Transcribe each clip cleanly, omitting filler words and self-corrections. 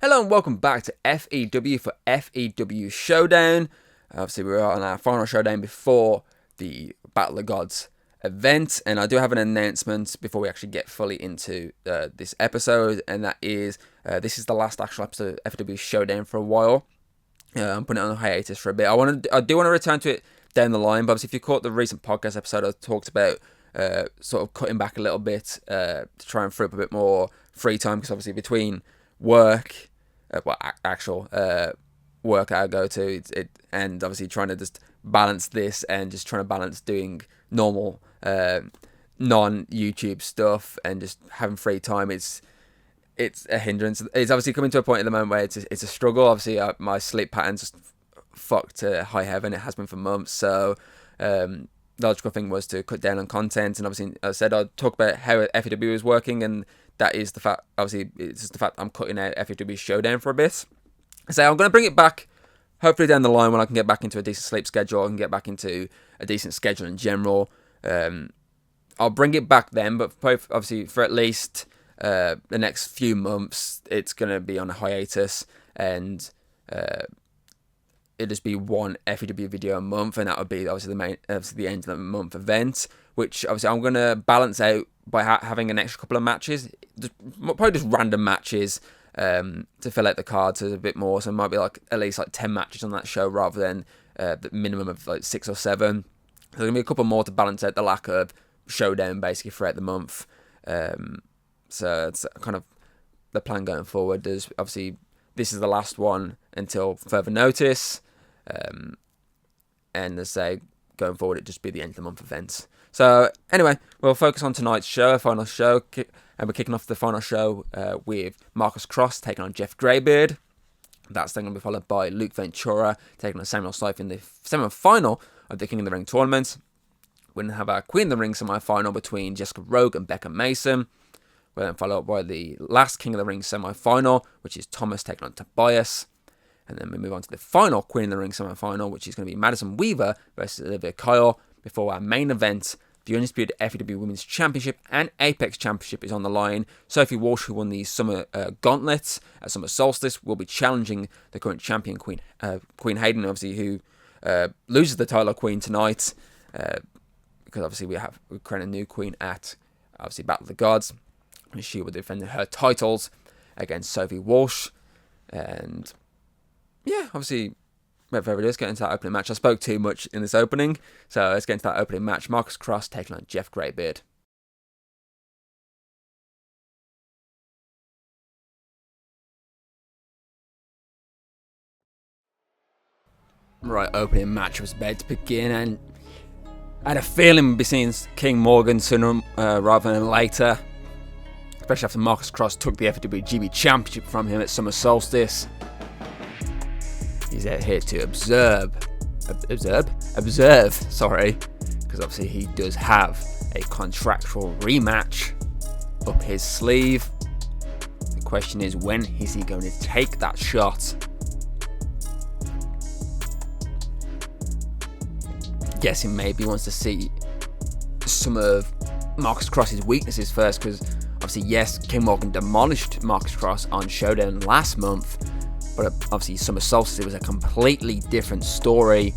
Hello and welcome back to FEW for FEW Showdown. Obviously, we were on our final showdown before the Battle of Gods event, and I do have an announcement before we actually get fully into this episode, and that is this is the last actual episode of FEW Showdown for a while. I'm putting it on hiatus for a bit. I do want to return to it down the line, but obviously, if you caught the recent podcast episode, I talked about sort of cutting back a little bit to try and free up a bit more free time, because obviously between work, actual work I go to, and obviously trying to just balance this and just trying to balance doing normal non-YouTube stuff and just having free time. It's a hindrance. It's obviously coming to a point at the moment where it's a struggle. Obviously, my sleep pattern's just fucked to high heaven. It has been for months. So the logical thing was to cut down on content, and obviously, as I said, I'd talk about how FEW is working, and that is the fact. Obviously, it's just the fact I'm cutting out FEW Showdown for a bit. So I'm going to bring it back, hopefully down the line when I can get back into a decent sleep schedule. I can get back into a decent schedule in general. I'll bring it back then, but obviously for at least the next few months, it's going to be on a hiatus, and it'll just be one FEW video a month, and that would be obviously the end of the month event, which obviously I'm going to balance out by having an extra couple of matches, probably just random matches to fill out the cards a bit more. So it might be like at least like 10 matches on that show rather than the minimum of like 6 or 7. So there's going to be a couple more to balance out the lack of showdown basically throughout the month. So it's kind of the plan going forward. There's obviously this is the last one until further notice. And as I say, going forward, it'd just be the end of the month events. So anyway, we'll focus on tonight's show, final show, and we're kicking off the final show with Marcus Cross taking on Jeff Greybeard. That's then going to be followed by Luke Ventura taking on Samuel Scythe in the semi-final of the King of the Ring tournament. We're going to have our Queen of the Ring semi-final between Jessica Rogue and Becca Mason. We're then followed by the last King of the Ring semi-final, which is Thomas taking on Tobias. And then we move on to the final Queen of the Ring semi-final, which is going to be Madison Weaver versus Olivia before our main event. The Undisputed FEW Women's Championship and Apex Championship is on the line. Sophie Walsh, who won the Summer Gauntlets at Summer Solstice, will be challenging the current champion, Queen Hayden, obviously, who loses the title of Queen tonight. Because obviously we crown a new Queen at, obviously, Battle of the Gods. And she will defend her titles against Sophie Walsh. And yeah, obviously, let's get into that opening match. I spoke too much in this opening, so let's get into that opening match. Marcus Cross taking on Jeff Greybeard. Right, opening match was about to begin, and I had a feeling we'd be seeing King Morgan sooner rather than later, especially after Marcus Cross took the FEW GB Championship from him at Summer Solstice. He's out here to observe, sorry, because obviously he does have a contractual rematch up his sleeve. The question is, when is he going to take that shot? Guessing maybe wants to see some of Marcus Cross's weaknesses first, because obviously, yes, King Morgan demolished Marcus Cross on Showdown last month, but obviously Summer Solstice was a completely different story.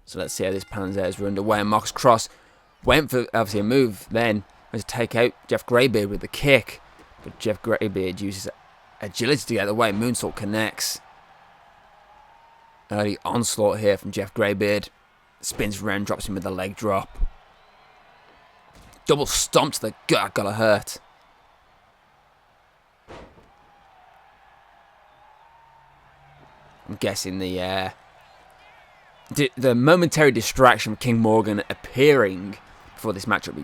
So let's see how this pans out as we're underway. And Marcus Cross went for obviously a move then to take out Jeff Greybeard with the kick, but Jeff Greybeard uses agility to get out of the way. Moonsault connects. Early onslaught here from Jeff Greybeard. Spins around, drops him with a leg drop. Double stomp to the gut, gotta hurt. I'm guessing the momentary distraction from King Morgan appearing before this matchup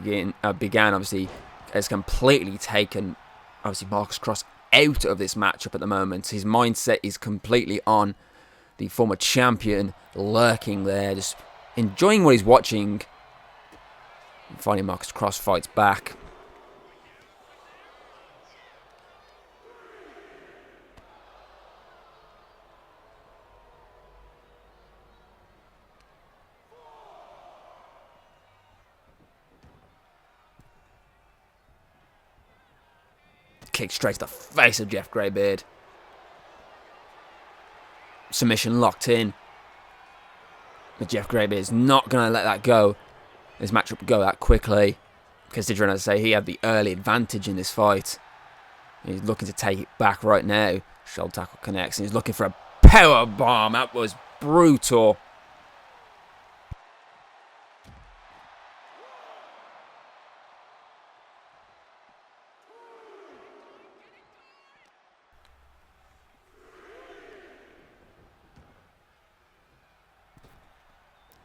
began obviously has completely taken obviously Marcus Cross out of this matchup at the moment. His mindset is completely on the former champion, lurking there, just enjoying what he's watching. And finally Marcus Cross fights back. kick straight to the face of Jeff Greybeard. Submission locked in. But Jeff Greybeard is not going to let that go. This matchup go that quickly. Considering, as I say, he had the early advantage in this fight. He's looking to take it back right now. Shoulder tackle connects, and he's looking for a power bomb. That was brutal.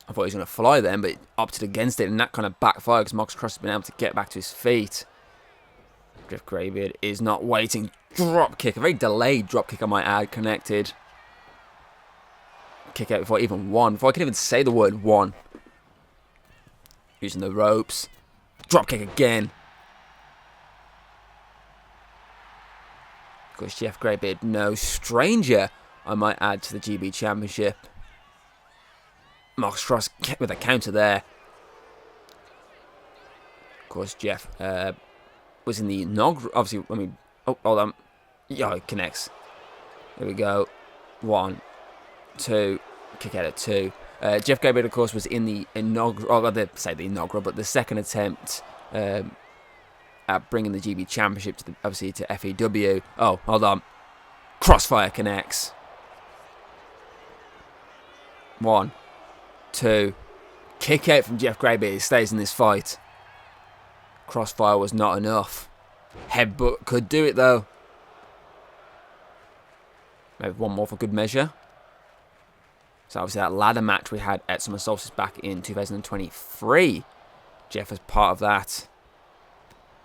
I thought he was going to fly then, but opted against it, and that kind of backfired because Marcus Cross has been able to get back to his feet. Jeff Greybeard is not waiting. Drop kick, a very delayed drop kick, I might add, connected. Kick out before even one, before I can even say the word one. Using the ropes. Drop kick again. Of course, Jeff Greybeard, no stranger, I might add, to the GB Championship. Marcus Cross with a counter there. Of course, Jeff was in the inaugural. Obviously, I mean, oh, hold on. Yeah, it connects. There we go. 1, 2. Kick out at 2. Jeff Greybeard, of course, was in the inaugural. Oh, but the second attempt at bringing the GB Championship to obviously to FEW. Oh, hold on. Crossfire connects. 1, 2. Kick out from Jeff Greybeard. He stays in this fight. Crossfire was not enough. Headbutt could do it though. Maybe one more for good measure. So obviously that ladder match we had at Summer Solstice back in 2023. Jeff was part of that.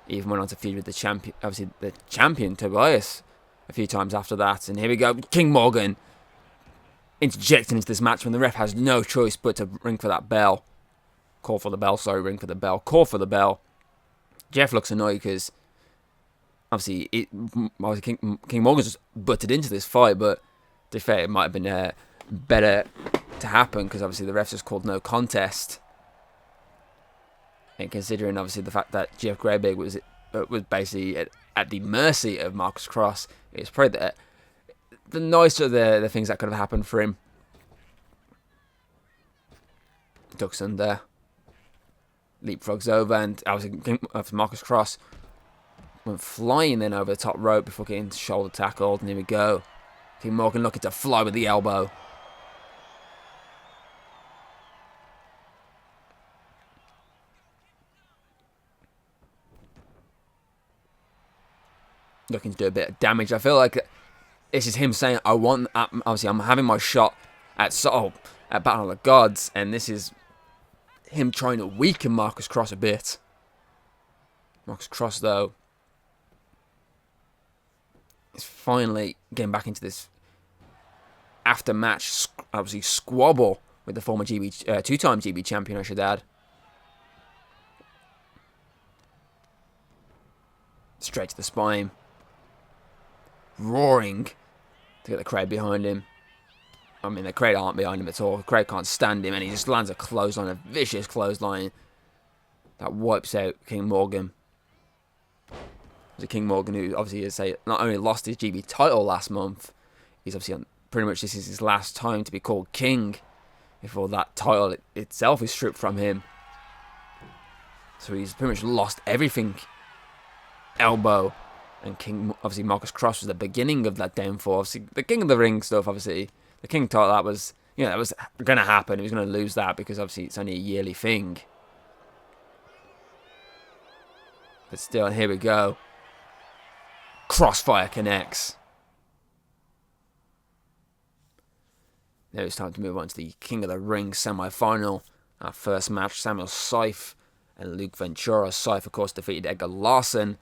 Even went on to feud with the champion, obviously the champion Tobias, a few times after that. And here we go, King Morgan interjecting into this match when the ref has no choice but to ring for that bell. Call for the bell, sorry, ring for the bell. Call for the bell. Jeff looks annoyed because obviously King Morgan's just butted into this fight, but to be fair, it might have been better to happen because obviously the refs just called no contest. And considering obviously the fact that Jeff Greybeard was basically at the mercy of Marcus Cross, it's probably the nicer the things that could have happened for him. Ducks under. Leapfrogs over, and obviously Marcus Cross went flying then over the top rope before getting shoulder tackled, and here we go. King Morgan looking to fly with the elbow. Looking to do a bit of damage. I feel like this is him saying, I want, obviously I'm having my shot at Battle of the Gods, and this is him trying to weaken Marcus Cross a bit. Marcus Cross, though, is finally getting back into this after-match, obviously, squabble with the former two-time GB champion, I should add. Straight to the spine. Roaring to get the crowd behind him. I mean, the crowd aren't behind him at all. The crowd can't stand him, and he just lands a clothesline, a vicious clothesline that wipes out King Morgan. The King Morgan, who obviously has not only lost his GB title last month, he's obviously pretty much this is his last time to be called King before that title itself is stripped from him. So he's pretty much lost everything. Elbow. And King, obviously Marcus Cross was the beginning of that downfall. Obviously, the King of the Ring stuff, obviously. The King title, that was going to happen. He was going to lose that because obviously it's only a yearly thing. But still, here we go. Crossfire connects. Now it's time to move on to the King of the Ring semi-final. Our first match, Samuel Scythe and Luke Ventura. Scythe, of course, defeated Edgar Larson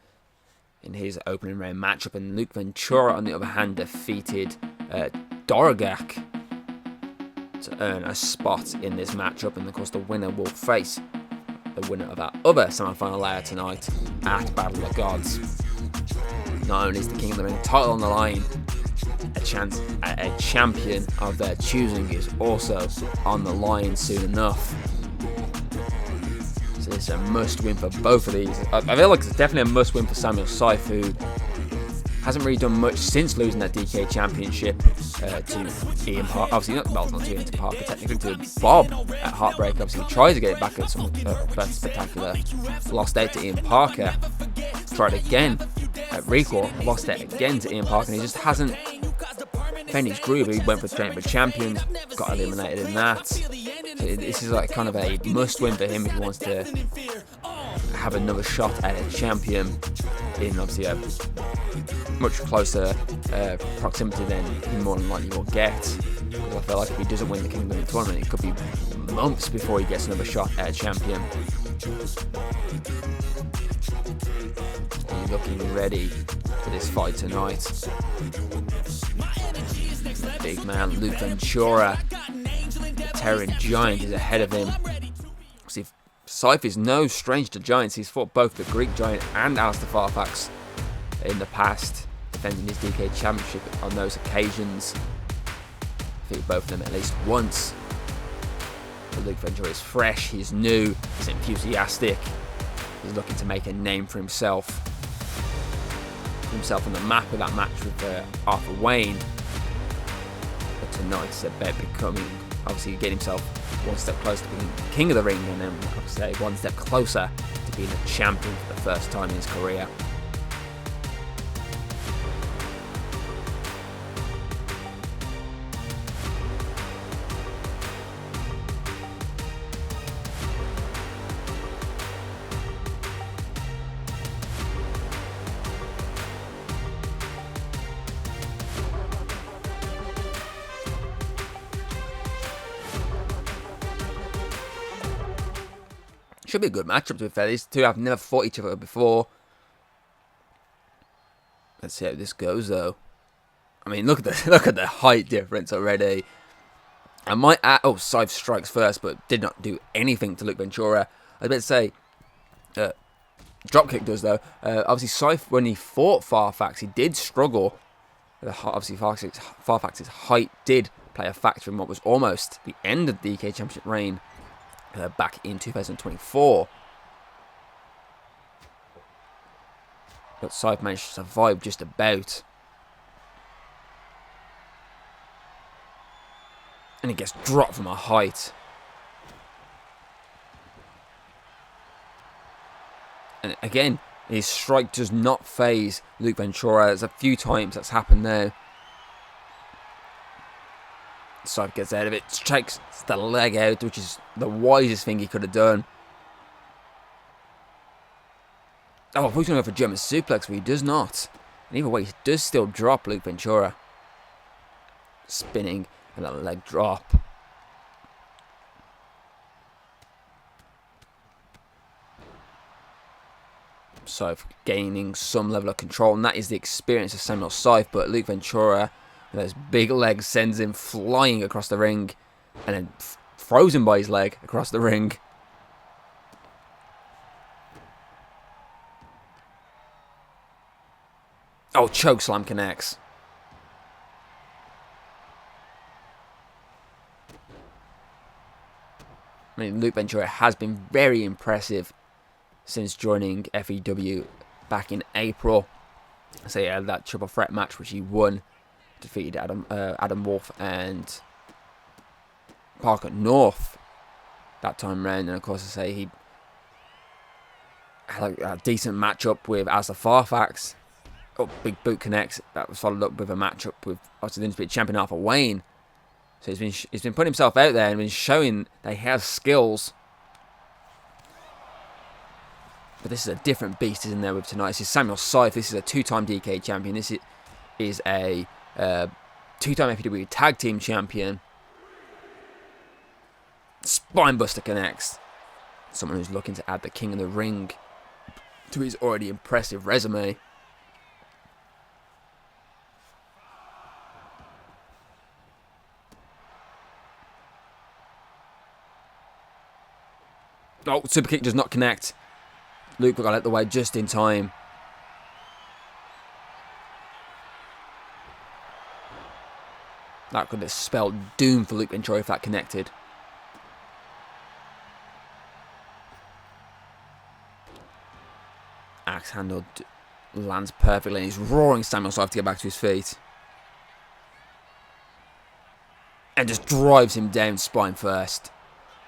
in his opening round matchup, and Luke Ventura, on the other hand, defeated Dorogak to earn a spot in this matchup, and of course the winner will face the winner of our other semi-final layer tonight at Battle of the Gods. Not only is the King of the Ring title on the line, a champion of their choosing is also on the line soon enough. So it's a must-win for both of these. I feel like it's definitely a must-win for Samuel Scythe, who hasn't really done much since losing that DK Championship to Ian Parker. Obviously, not to Ian Parker, technically to Bob at Heartbreak. Obviously, he tried to get it back at some spectacular. Lost out to Ian Parker. Tried again at Recall. Lost it again to Ian Parker, and he just hasn't found his groove. He went for Training for Champions, got eliminated in that. So this is like kind of a must-win for him if he wants to have another shot at a champion in obviously a much closer proximity than he more than likely will get. Because I feel like if he doesn't win the Kingdom tournament, it could be months before he gets another shot at a champion. He's looking ready for this fight tonight. Big man Luke Ventura, the Terran Giant, is ahead of him. See, Scythe is no stranger to giants. He's fought both the Greek Giant and Alistair Fairfax in the past, defending his DK Championship on those occasions. Defeated both of them at least once. But Luke Ventura is fresh, he's new, he's enthusiastic. He's looking to make a name for himself. On the map with that match with Arthur Wayne. But tonight it's about becoming, obviously, getting himself one step closer to being king of the ring, and then, I would say, one step closer to being a champion for the first time in his career. Should be a good matchup, to be fair. These two have never fought each other before. Let's see how this goes, though. I mean, look at the height difference already. I might add, Scythe strikes first, but did not do anything to Luke Ventura. I was about to say, dropkick does, though. Obviously, Scythe, when he fought Fairfax, he did struggle. Obviously, Fairfax's height did play a factor in what was almost the end of the DK Championship reign. Back in 2024. But Scythe managed to survive just about. And he gets dropped from a height. And again, his strike does not phase Luke Ventura. There's a few times that's happened there. Scythe gets out of it, strikes the leg out, which is the wisest thing he could have done. I thought he was going to go for German suplex, but he does not. And either way, he does still drop Luke Ventura. Spinning and a leg drop. Scythe gaining some level of control, and that is the experience of Samuel Scythe, but Luke Ventura, with those big legs, sends him flying across the ring and then throws him by his leg across the ring. Oh, chokeslam connects. I mean, Luke Ventura has been very impressive since joining FEW back in April. So yeah, that triple threat match which he won, defeated Adam Wolf and Parker North that time round, and of course I say he had a decent matchup with Alistair Fairfax. Big boot connects. That was followed up with a matchup with obviously the Undisputed champion Arthur Wayne. So he's been putting himself out there and been showing that he has skills. But this is a different beast, isn't there, with tonight? This is Samuel Scythe. This is a two-time DK champion. This is a two-time FEW tag team champion. Spinebuster connects. Someone who's looking to add the King of the Ring to his already impressive resume. Oh, super kick does not connect. Luke got out the way just in time. That could have spelled doom for Luke Ventura if that connected. Axe handle Lands perfectly, and he's roaring Samuel Scythe to get back to his feet. And just drives him down spine first.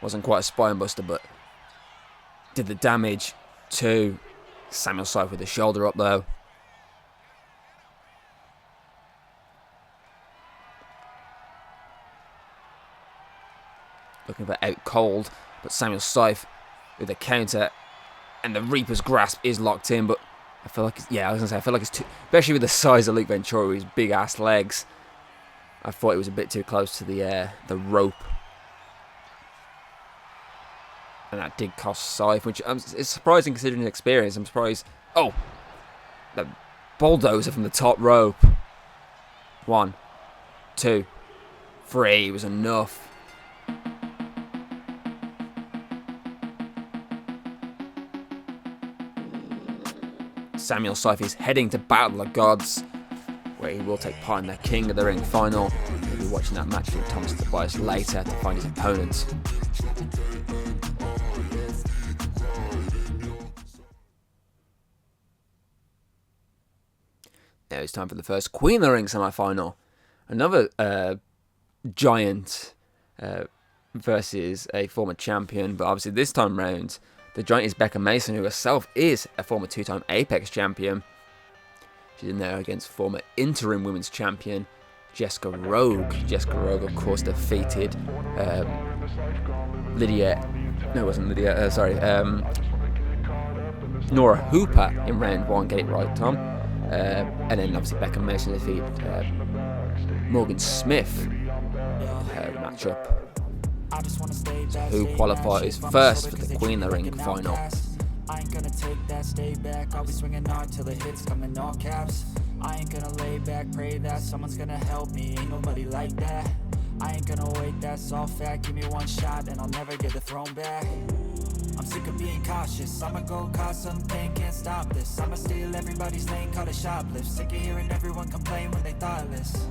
Wasn't quite a spine buster, but did the damage to Samuel Scythe with the shoulder up though. Looking for out cold, but Samuel Scythe with a counter, and the Reaper's grasp is locked in, but I feel like, I feel like it's too, especially with the size of Luke Ventura with his big ass legs. I thought it was a bit too close to the rope. And that did cost Scythe, which is surprising considering his experience. I'm surprised. Oh! The bulldozer from the top rope. 1, 2, 3 was enough. Samuel Scythe is heading to Battle of the Gods, where he will take part in the King of the Ring final. We'll be watching that match with Thomas Tobias later to find his opponent. Now it's time for the first Queen of the Ring semi-final. Another giant versus a former champion, but obviously this time round, the giant is Becca Mason, who herself is a former 2-time Apex champion. She's in there against former interim women's champion, Jessica Rogue. Jessica Rogue, of course, defeated Nora Hooper in round 1. Get it right, Tom. And then obviously Becca Mason defeated Morgan Smith matchup. Who qualifies first for the Queen of the Ring final. I ain't gonna take that, stay back. I'll be swinging hard till the hits come in all caps. I ain't gonna lay back, pray that someone's gonna help me. Ain't nobody like that. I ain't gonna wait, that's all fact. Give me one shot and I'll never get the throne back. I'm sick of being cautious. I'ma go cause some pain, can't stop this. I'ma steal everybody's lane, call it shoplift. Sick of hearing everyone complain when they thoughtless.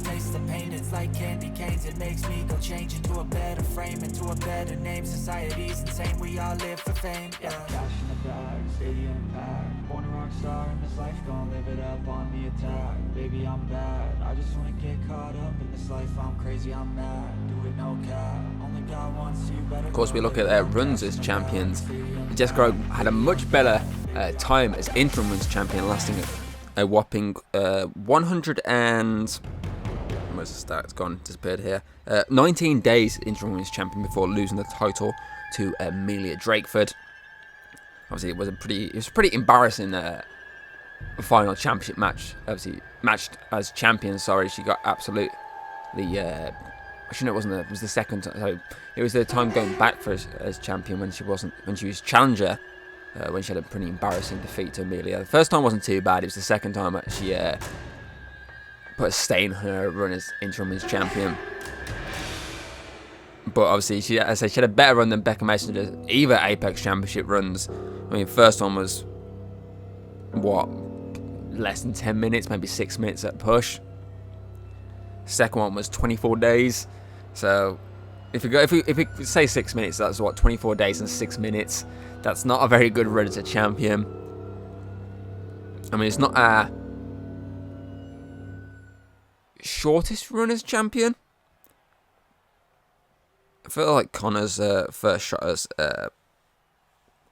Taste the pain, it's like candy canes. It makes me go change into a better frame, into a better name. Society's insane, we all live for fame, yeah. Cash in the bag, stadium packed. Born a rock star in this life, gonna live it up on the attack. Baby, I'm bad, I just wanna get caught up in this life. I'm crazy, I'm mad, do it no cap. Only God wants you better. Of course, we look at their runs as champions. Jessica Rogue had a much better time as interim women's champion, lasting a whopping 100 and... Where's the stat? It's gone, disappeared here. 19 days interim women's champion before losing the title to Amelia Drakeford. Obviously, it was a pretty embarrassing final championship match. Obviously, matched as champion. Sorry, she got absolutely. Actually, no, it wasn't. It was the second time. So it was the time going back for as champion when she was challenger. When she had a pretty embarrassing defeat to Amelia. The first time wasn't too bad. It was the second time that she put a stain on her run as interim women's champion. But obviously, she had a better run than Becca Mason did either Apex Championship runs. I mean, first one was less than 10 minutes, maybe 6 minutes at push. Second one was 24 days. So if we say 6 minutes, that's 24 days and 6 minutes. That's not a very good run as a champion. I mean, it's not a shortest run as champion. I feel like Connor's first shot as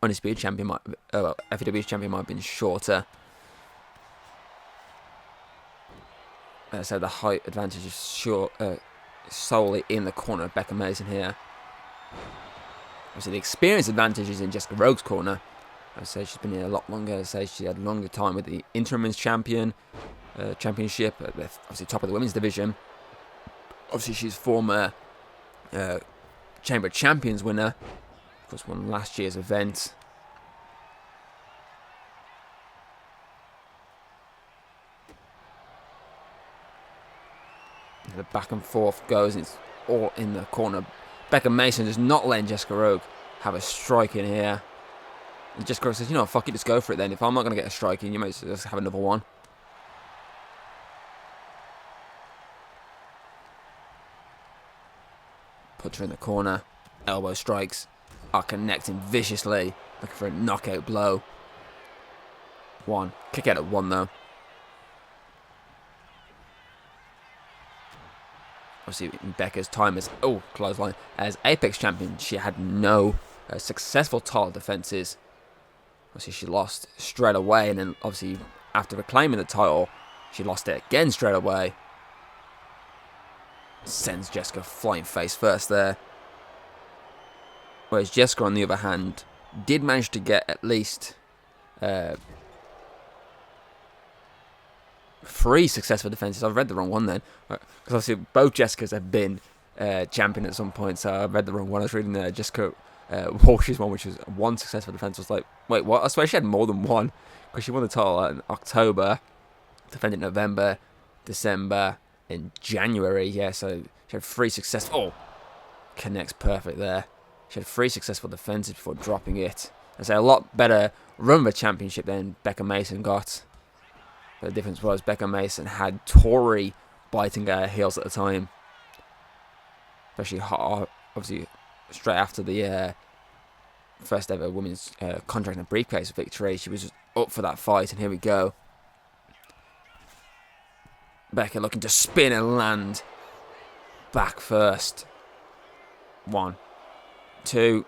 Undisputed champion FEW champion might have been shorter. So the height advantage is solely in the corner of Becca Mason here. Obviously the experience advantage is in Jessica Rogue's corner. I would say she's been here a lot longer. I would say she had longer time with the interim women's championship at the obviously top of the women's division. Obviously she's former Chamber of Champions winner. Of course, won last year's event. The back and forth goes, and it's all in the corner. Becca Mason does not let Jessica Rogue have a strike in here. And Jessica Rogue says, you know, fuck it, just go for it then. If I'm not going to get a strike in, you might just have another one. Puts her in the corner. Elbow strikes are connecting viciously, looking for a knockout blow. 1. Kick out at 1 though. Obviously, in Becca's time as clothesline as Apex champion, she had no successful title defenses. Obviously, she lost straight away, and then obviously after reclaiming the title, she lost it again straight away. Sends Jessica flying face first there. Whereas Jessica, on the other hand, did manage to get at least 3 successful defenses. I've read the wrong one then, because obviously both Jessicas have been champion at some point, so I read the wrong one. I was reading Jessica Walsh's one, which was 1 successful defense. I was like, wait, what? I swear she had more than 1, because she won the title in October, defended in November, December, in January. Yeah, so she had 3 successful. Connects perfect there. She had 3 successful defenses before dropping it. I say a lot better run of a championship than Becca Mason got. But the difference was Becca Mason had Tori biting at her heels at the time. Especially obviously straight after the first ever women's contract and briefcase victory. She was just up for that fight, and here we go. Becca looking to spin and land. Back first. 1, 2.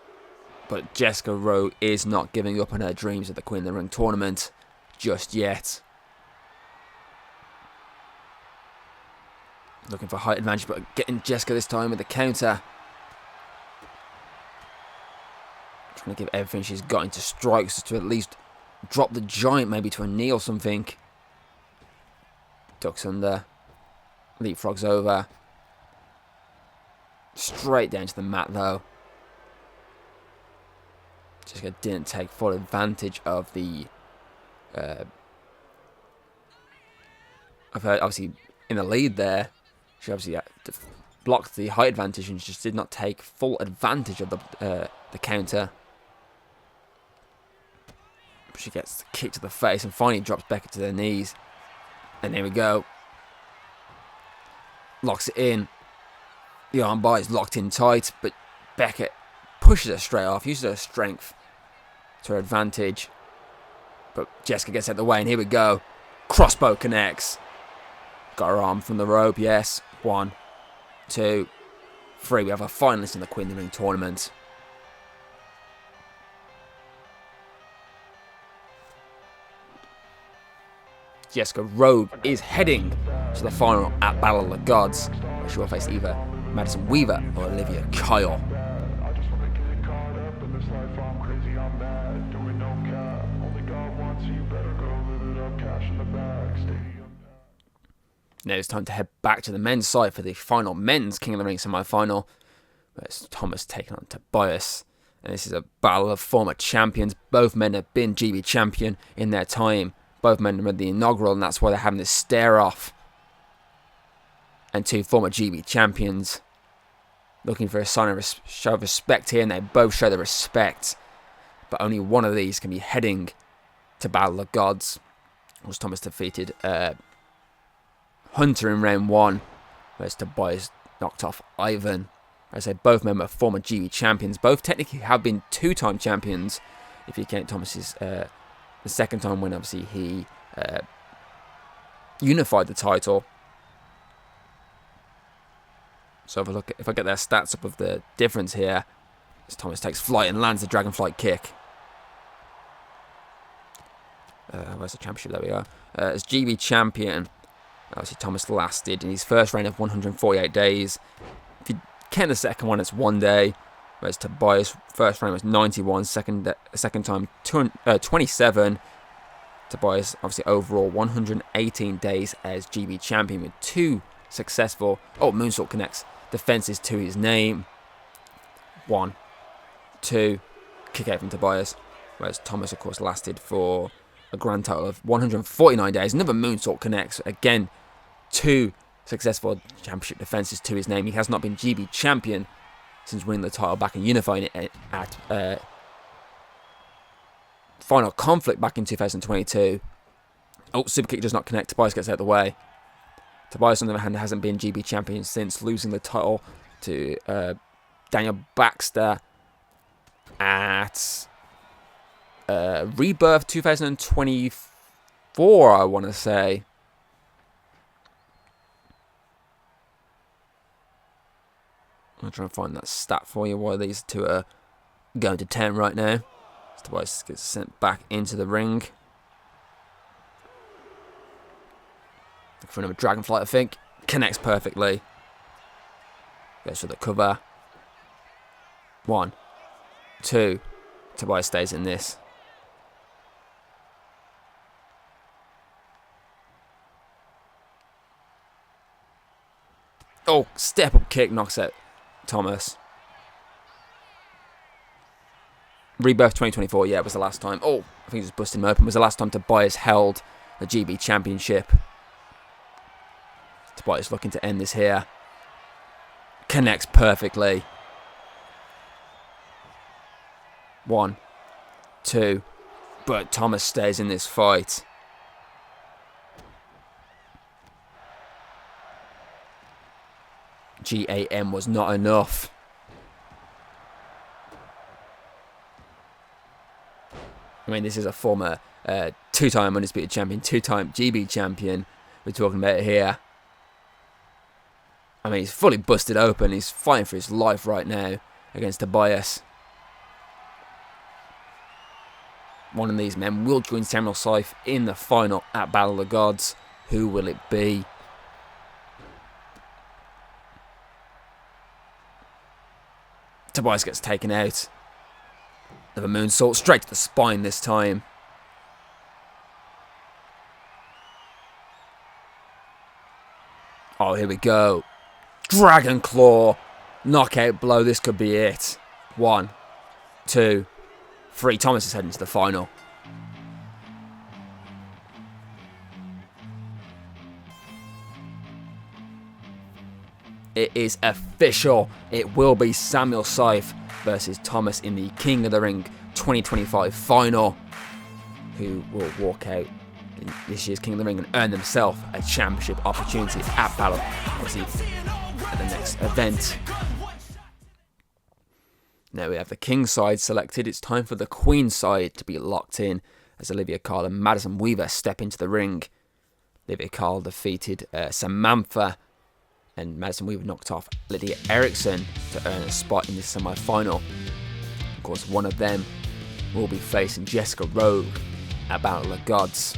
But Jessica Rowe is not giving up on her dreams of the Queen of the Ring tournament just yet. Looking for height advantage, but getting Jessica this time with the counter. Trying to give everything she's got into strikes to at least drop the giant, maybe to a knee or something. Ducks under. Leapfrogs over. Straight down to the mat though. Jessica didn't take full advantage of the of her obviously in the lead there. She obviously blocked the height advantage and just did not take full advantage of the counter. She gets the kick to the face and finally drops Becca to their knees. And there we go. Locks it in. The armbar is locked in tight, but Becca pushes her straight off, uses her strength to her advantage. But Jessica gets out of the way, and here we go. Crossbow connects. Got her arm from the rope, yes. 1, 2, 3. We have a finalist in the Queen of the Ring tournament. Jessica Rowe is heading to the final at Battle of the Gods, where she will face either Madison Weaver or Olivia Kyle. Now it's time to head back to the men's side for the final men's King of the Ring semi-final. It's Thomas taking on Tobias. And this is a battle of former champions. Both men have been GB champion in their time. Both men were the inaugural, and that's why they're having this stare-off. And 2 former GB champions looking for a sign of show of respect here, and they both show the respect. But only one of these can be heading to Battle of Gods. Was Thomas defeated Hunter in round 1, whereas Tobias knocked off Ivan. As I say, both men are former GB champions. Both technically have been 2-time champions, if you count Thomas's the second time when obviously he unified the title. So if I get their stats up of the difference here, as Thomas takes flight and lands the Dragonflight kick. Where's the championship? There we go. As GB champion, obviously Thomas lasted in his first reign of 148 days. If you count the second one, it's 1 day. Whereas Tobias' first reign was 91, second time 27. Tobias obviously overall 118 days as GB champion with 2 successful moonsault connects defenses to his name. 1, 2, kick out from Tobias. Whereas Thomas of course lasted for a grand total of 149 days. Another moonsault connects. Again, 2 successful championship defenses to his name. He has not been GB champion since winning the title back and unifying it at Final Conflict back in 2022. Superkick does not connect. Tobias gets out of the way. Tobias, on the other hand, hasn't been GB champion since losing the title to Daniel Baxter at Rebirth 2023. 4, I want to say. I'll try and find that stat for you while these two are going to 10 right now. Tobias gets sent back into the ring. Looking for another Dragonflight, I think. Connects perfectly. Goes for the cover. 1, 2. Tobias stays in this. Oh, step up kick knocks out Thomas. Rebirth 2024, yeah, it was the last time. Oh, I think he just busted him open. It was the last time Tobias held the GB Championship. Tobias looking to end this here. Connects perfectly. 1, 2. But Thomas stays in this fight. GAM was not enough. I mean, this is a former 2-time Undisputed Champion, 2-time GB Champion we're talking about here. I mean, he's fully busted open. He's fighting for his life right now against Tobias. One of these men will join Samuel Scythe in the final at Battle of the Gods. Who will it be? Tobias gets taken out. Another moonsault straight to the spine this time. Oh, here we go. Dragon Claw. Knockout blow. This could be it. 1, 2, 3. Thomas is heading to the final. It is official. It will be Samuel Scythe versus Thomas in the King of the Ring 2025 final, who will walk out in this year's King of the Ring and earn themselves a championship opportunity at Battle, obviously at the next event. Now we have the King side selected. It's time for the Queen side to be locked in as Olivia Carl and Madison Weaver step into the ring. Olivia Carl defeated Samantha, and Madison Weaver knocked off Lydia Erickson to earn a spot in this semi-final. Of course, one of them will be facing Jessica Rogue at Battle of the Gods.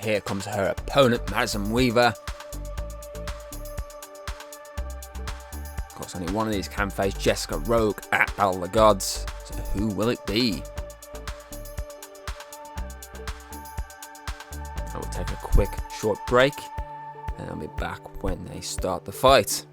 Here comes her opponent, Madison Weaver. Of course, only one of these can face Jessica Rogue at Battle of the Gods. So who will it be? I will take a quick, short break, and I'll be back when they start the fight.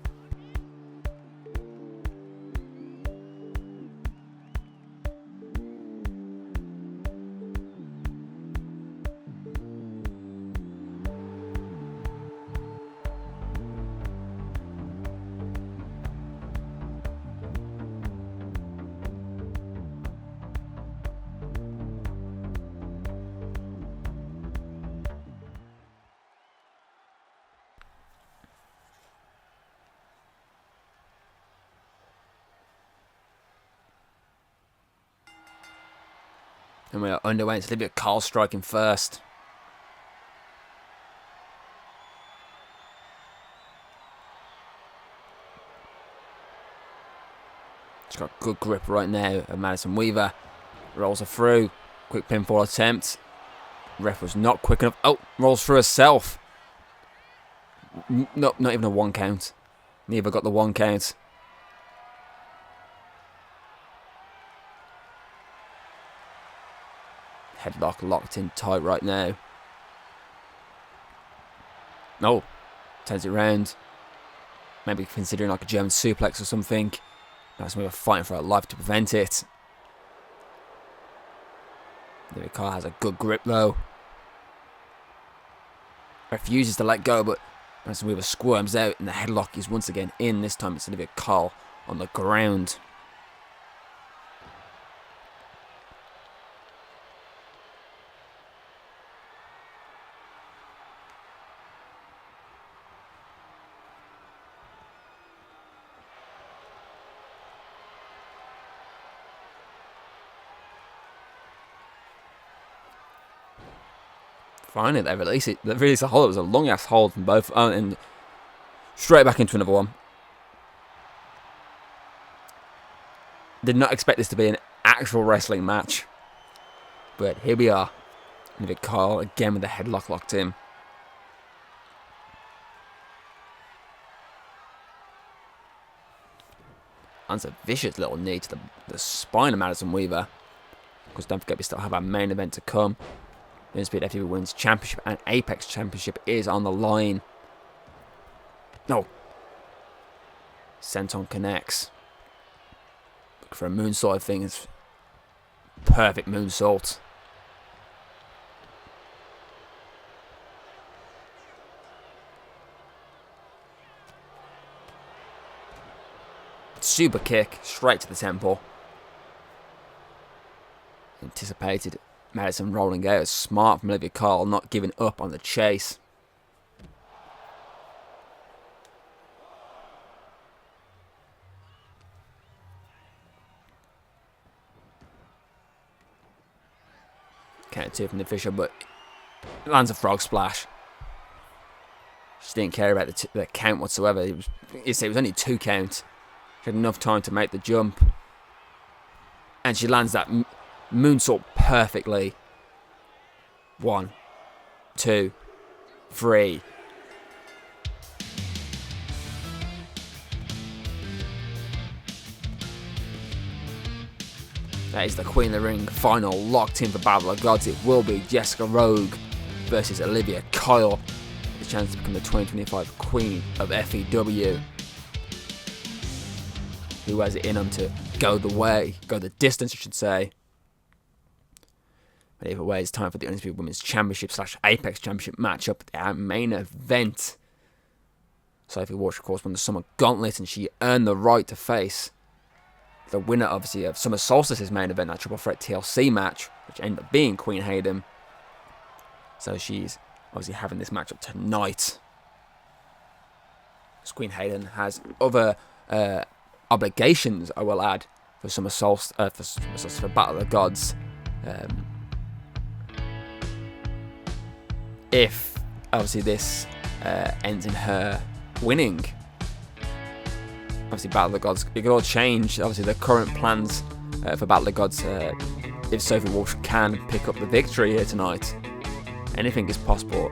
And we are underway. It's Olivia Carl striking first. She's got a good grip right now of Madison Weaver. Rolls her through. Quick pinfall attempt. Ref was not quick enough. Oh, rolls through herself. No, not even a 1 count. Neither got the 1 count. Headlock locked in tight right now. No. Turns it round. Maybe considering like a German suplex or something. Madison Weaver fighting for her life to prevent it. Olivia Kyle has a good grip though. Refuses to let go, but Madison Weaver squirms out and the headlock is once again in. This time it's Olivia Kyle on the ground. Finally, they release it. They release a hold. It was a long ass hold from both, and straight back into another one. Did not expect this to be an actual wrestling match, but here we are. Olivia Kyle again with the headlock locked in. Lands a vicious little knee to the spine of Madison Weaver. Because don't forget, we still have our main event to come. The Undisputed FEW Women's Championship and Apex Championship is on the line. No. Senton connects. Look for a moonsault, I think. It's perfect moonsault. Super kick straight to the temple. Anticipated Madison rolling out. Smart from Olivia Kyle, not giving up on the chase. Count 2 from the official, but lands a frog splash. She didn't care about the count whatsoever. It was only 2 counts. She had enough time to make the jump. And she lands that moonsault perfectly. 1, 2, 3. That is the Queen of the Ring final, locked in for Battle of the Gods. It will be Jessica Rogue versus Olivia Kyle. The chance to become the 2025 Queen of FEW. Who has it in them to go the distance, I should say. But either way, it's time for the Undisputed Women's Championship / Apex Championship matchup, our main event. Sophie Walsh, of course, won the Summer Gauntlet, and she earned the right to face the winner, obviously, of Summer Solstice's main event, that Triple Threat TLC match, which ended up being Queen Hayden. So she's obviously having this matchup tonight. As Queen Hayden has other obligations, I will add, for Summer Solstice, for Battle of the Gods. If obviously this ends in her winning, obviously Battle of the Gods, it could all change. Obviously the current plans for Battle of the Gods, if Sophie Walsh can pick up the victory here tonight, anything is possible.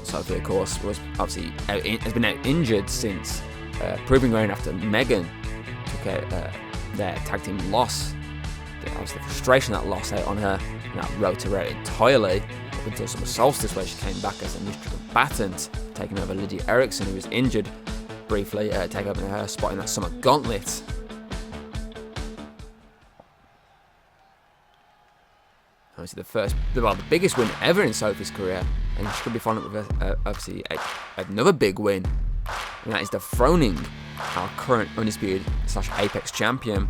Sophie, of course, was obviously has been out injured since Proving Ground after Megan took out their tag team loss. Obviously, the frustration that loss out on her, and that wrote her out entirely up until Summer Solstice, where she came back as a mystery combatant, taking over Lydia Erickson, who was injured briefly, taking over her spot in that Summer Gauntlet. Obviously, the biggest win ever in Sophie's career, and she could be following up with obviously another big win, and that is dethroning our current Undisputed / Apex champion.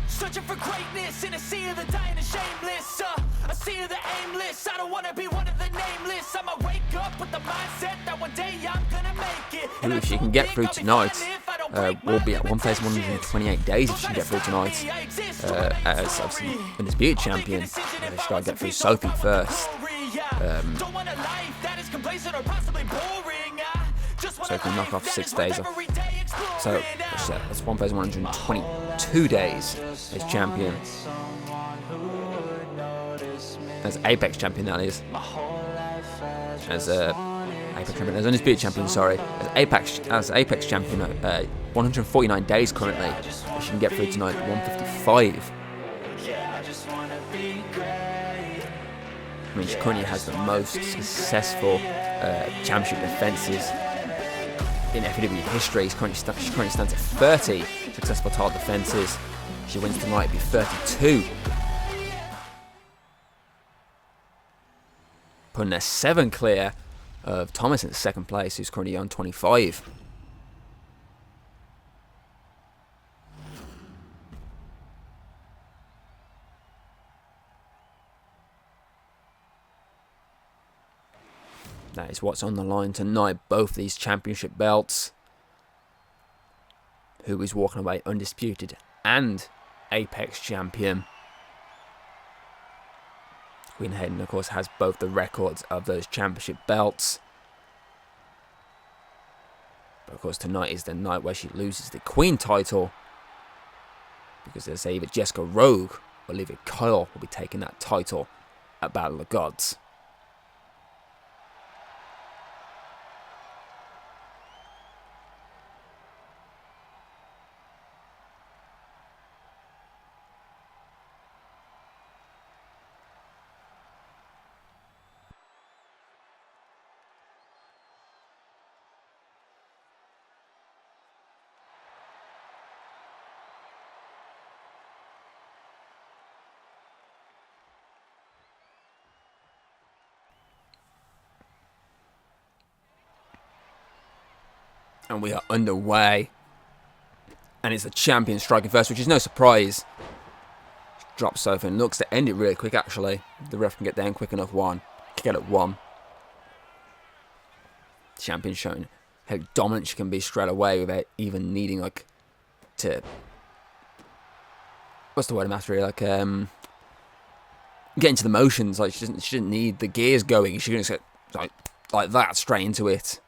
Searching for greatness in a sea of the dying and shameless, a sea of the aimless. I don't wanna be one of the nameless. I'ma wake up with the mindset that one day I'm gonna make it. Who, if she can get through tonight, will be at 1,128 days if she can get through tonight. As obviously Undisputed champion, she's got to get through Sophie first. So it can knock off 6 days off. So that's 1,122 days as champion. As Apex champion, that is. As Apex champion, as Undisputed champion, sorry. As Apex champion, 149 days currently. She can get through tonight, 155. I mean, she currently has the most successful championship defences in FEW history. She currently stands at 30 successful title defences. She wins tonight, it'd be 32. Putting her 7 clear of Thomas in second place, who's currently on 25. That is what's on the line tonight. Both these championship belts. Who is walking away undisputed and Apex champion? Queen Hayden, of course, has both the records of those championship belts. But of course, tonight is the night where she loses the Queen title. Because they say either Jessica Rogue or Olivia will be taking that title at Battle of the Gods. And we are underway. And it's the champion striking first, which is no surprise. Drops Sophie and looks to end it really quick, actually. The ref can get down quick enough. Can get at 1. Champion showing how dominant she can be straight away without even needing, to... What's the word I'm after here? Get into the motions. She didn't need the gears going. She can just get, like that, straight into it.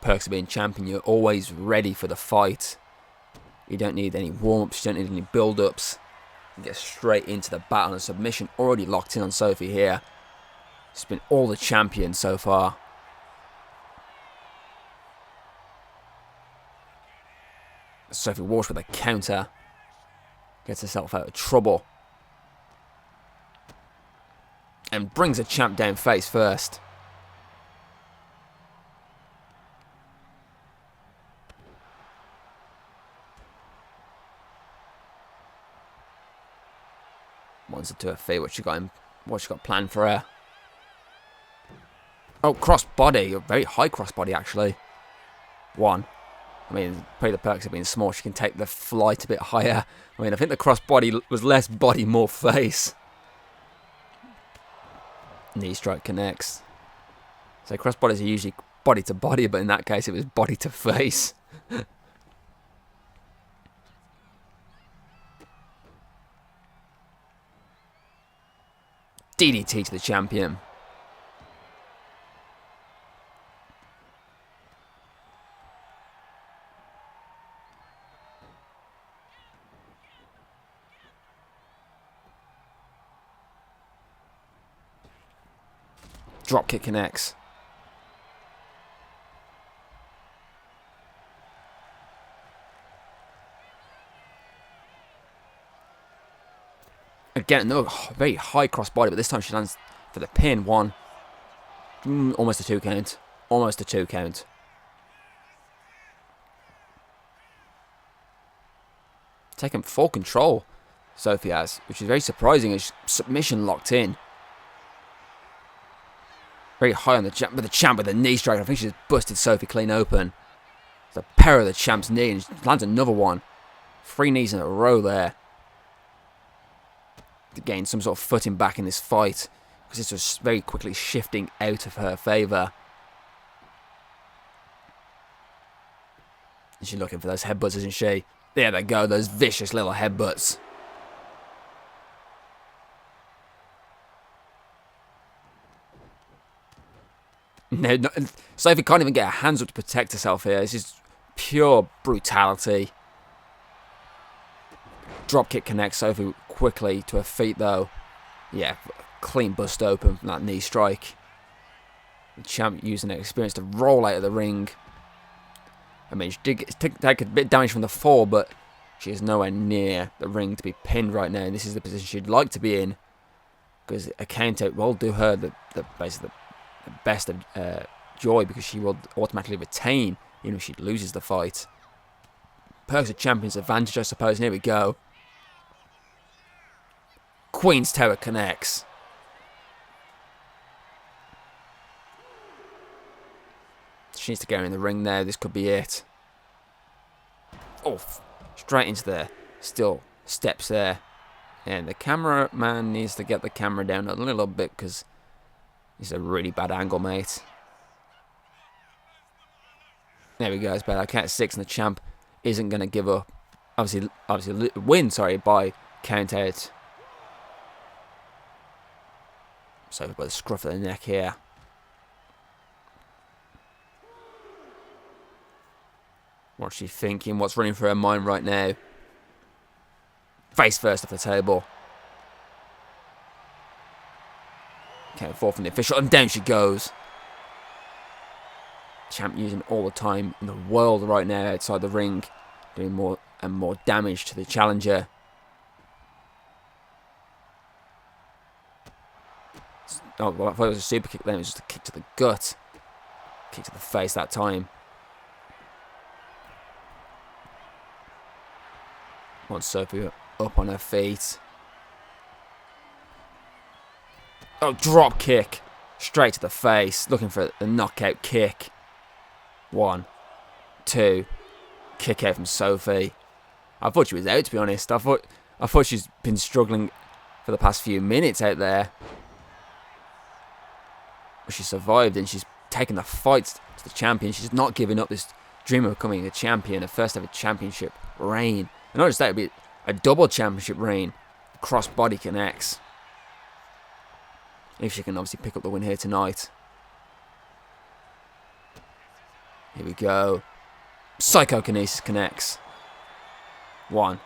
Perks of being champion, you're always ready for the fight. You don't need any warm-ups, you don't need any build-ups. You get straight into the battle and submission already locked in on Sophie here. She's been all the champion so far. Sophie Walsh with a counter. Gets herself out of trouble. And brings a champ down face first. Wants it to her feet. What she got planned for her? Oh, cross body. A very high cross body, actually. 1. I mean, probably the perks of being small. She can take the flight a bit higher. I mean, I think the cross body was less body, more face. Knee strike connects. So cross bodies are usually body to body, but in that case, it was body to face. DDT to the champion. Drop kick connects. Again, another very high cross body, but this time she lands for the pin. 1. Almost a 2 count. Almost a 2 count. Taking full control, Sophie has, which is very surprising as submission locked in. Very high on the champ, but the champ with a knee strike. I think she's busted Sophie clean open. The power of the champ's knee, and she lands another one. 3 knees in a row there. To gain some sort of footing back in this fight, because this was very quickly shifting out of her favour. And she's looking for those headbutts, isn't she? There they go, those vicious little headbutts. No, Sophie can't even get her hands up to protect herself here. This is pure brutality. Dropkick connects Sophie quickly to her feet, though. Yeah, clean bust open from that knee strike. The champ using her experience to roll out of the ring. I mean, she did take a bit of damage from the fall, but she is nowhere near the ring to be pinned right now. And this is the position she'd like to be in, because a count out will do her basically the best of joy, because she will automatically retain even if she loses the fight. Perks of champion's advantage, I suppose. And here we go. Queen's Tower connects. She needs to go in the ring there. This could be it. Oh, straight into there. Still steps there. And the cameraman needs to get the camera down a little bit, because it's a really bad angle, mate. There we go. It's better. Count 6, and the champ isn't going to give up. Obviously win, by count out. So by the scruff of the neck here. What's she thinking? What's running through her mind right now? Face first off the table. Count 4 from the official, and down she goes. Champ using all the time in the world right now outside the ring, doing more and more damage to the challenger. Oh, well, I thought it was a super kick then. It was just a kick to the gut. Kick to the face that time. Wants Sophie up on her feet. Oh, drop kick. Straight to the face. Looking for the knockout kick. 1, 2. Kick out from Sophie. I thought she was out, to be honest. I thought she's been struggling for the past few minutes out there. But she survived, and she's taken the fight to the champion. She's not giving up this dream of becoming a champion, a first ever championship reign. And not just that, it'd be a double championship reign. Crossbody connects. If she can obviously pick up the win here tonight. Here we go. Psychokinesis connects. 1,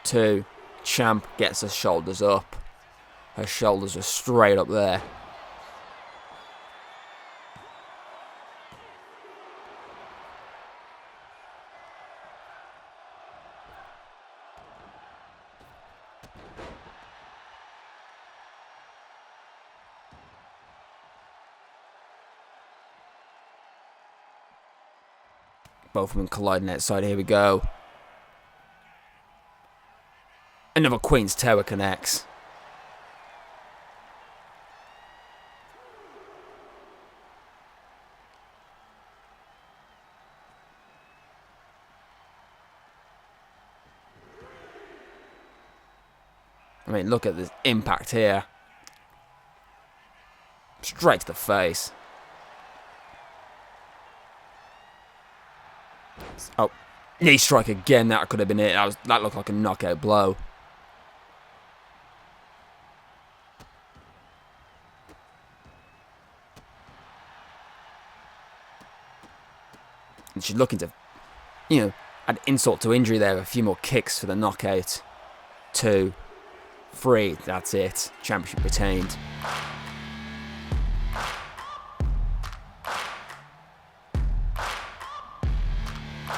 2. Champ gets her shoulders up. Her shoulders are straight up there. Both of them colliding outside. Here we go. Another Queen's Tower connects. I mean, look at this impact here. Straight to the face. Oh, knee strike again. That could have been it. That looked like a knockout blow. And she's looking to, add insult to injury there. A few more kicks for the knockout. 2, 3. That's it. Championship retained.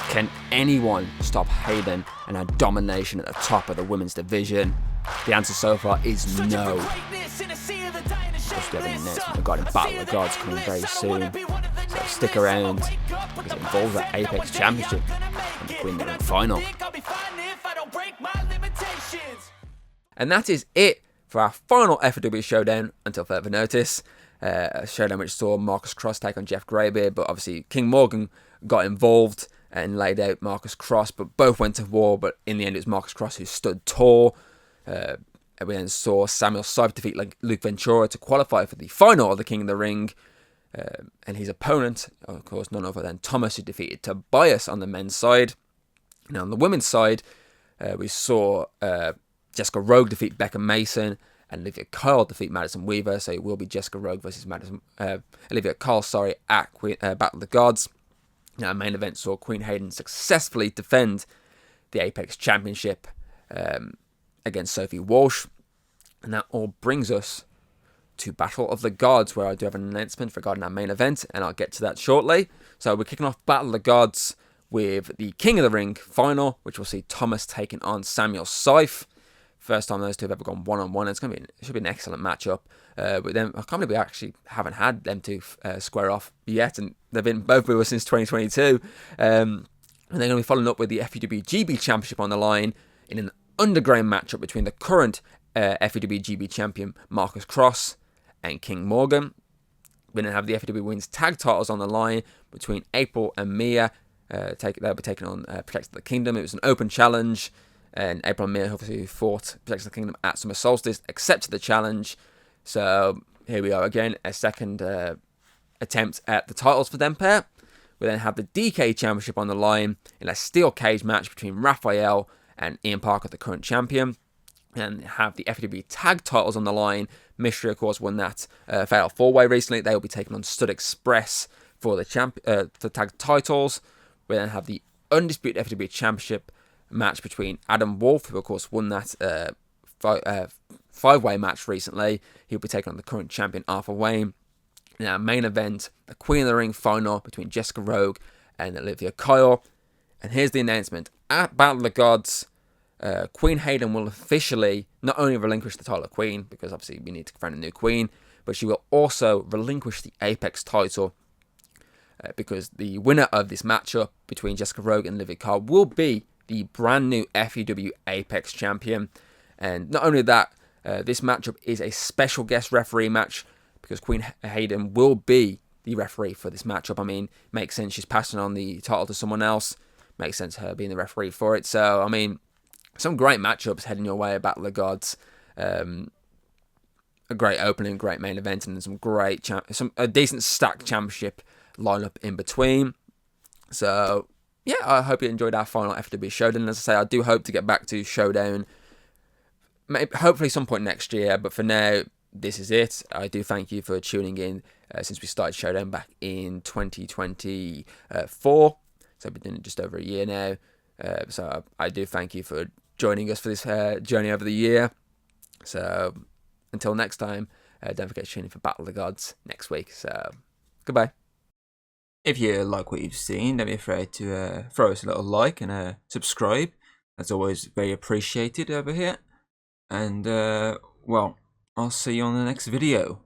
Can anyone stop Hayden and her domination at the top of the women's division? The answer so far is no. Just getting announcement regarding Battle of the Gods coming very soon. So stick around, because it involves the Apex Championship and the Queen of the Ring final. And that is it for our final FEW Showdown until further notice. A showdown which saw Marcus Cross take on Jeff Greybeard, but obviously King Morgan got involved and laid out Marcus Cross, but both went to war, but in the end it was Marcus Cross who stood tall. We then saw Samuel Scythe defeat Luke Ventura to qualify for the final of the King of the Ring, and his opponent, of course, none other than Thomas, who defeated Tobias on the men's side. Now on the women's side, we saw Jessica Rogue defeat Becca Mason, and Olivia Kyle defeat Madison Weaver. So it will be Jessica Rogue versus Olivia Kyle, at Battle of the Gods. Now, main event saw Queen Hayden successfully defend the Apex Championship against Sophie Walsh. And that all brings us to Battle of the Gods, where I do have an announcement regarding our main event, and I'll get to that shortly. So we're kicking off Battle of the Gods with the King of the Ring final, which will see Thomas taking on Samuel Scythe. First time those two have ever gone one-on-one. It should be an excellent matchup. But then I can't believe we actually haven't had them two square off yet, and they've been both with us since 2022. And they're going to be following up with the FEW GB Championship on the line in an underground matchup between the current FEW GB champion Marcus Cross and King Morgan. We're going to have the FEW Women's Tag titles on the line between April and Mia. They'll be taking on Protect the Kingdom. It was an open challenge, and April and Mia obviously fought Protect the Kingdom at Summer Solstice, accepted the challenge. So here we are again, a second attempt at the titles for them pair. We then have the DK Championship on the line in a steel cage match between Raphael and Ian Parker, the current champion. And have the FEW Tag titles on the line. Mystery, of course, won that Fatal 4-Way recently. They will be taking on Stud Express for the tag titles. We then have the Undisputed FEW Championship match between Adam Wolf, who, of course, won that 5-way match recently. He'll be taking on the current champion, Arthur Wayne. In our main event, the Queen of the Ring final between Jessica Rogue and Olivia Kyle. And here's the announcement. At Battle of the Gods, Queen Hayden will officially not only relinquish the title of Queen, because obviously we need to find a new Queen, but she will also relinquish the Apex title, because the winner of this matchup between Jessica Rogue and Olivia Kyle will be the brand new FEW Apex champion. And not only that, this matchup is a special guest referee match, because Queen Hayden will be the referee for this matchup. I mean, makes sense, she's passing on the title to someone else. Makes sense her being the referee for it. So, I mean, some great matchups heading your way at Battle of the Gods. A great opening, great main event, and some great a decent stacked championship lineup in between. So yeah, I hope you enjoyed our final FEW Showdown. As I say, I do hope to get back to Showdown, hopefully some point next year. But for now, this is it. I do thank you for tuning in since we started Showdown back in 2024. So I've been doing it just over a year now. So I do thank you for joining us for this journey over the year. So until next time, don't forget to tune in for Battle of the Gods next week. So goodbye. If you like what you've seen, don't be afraid to throw us a little like and subscribe. That's always very appreciated over here. And well, I'll see you on the next video.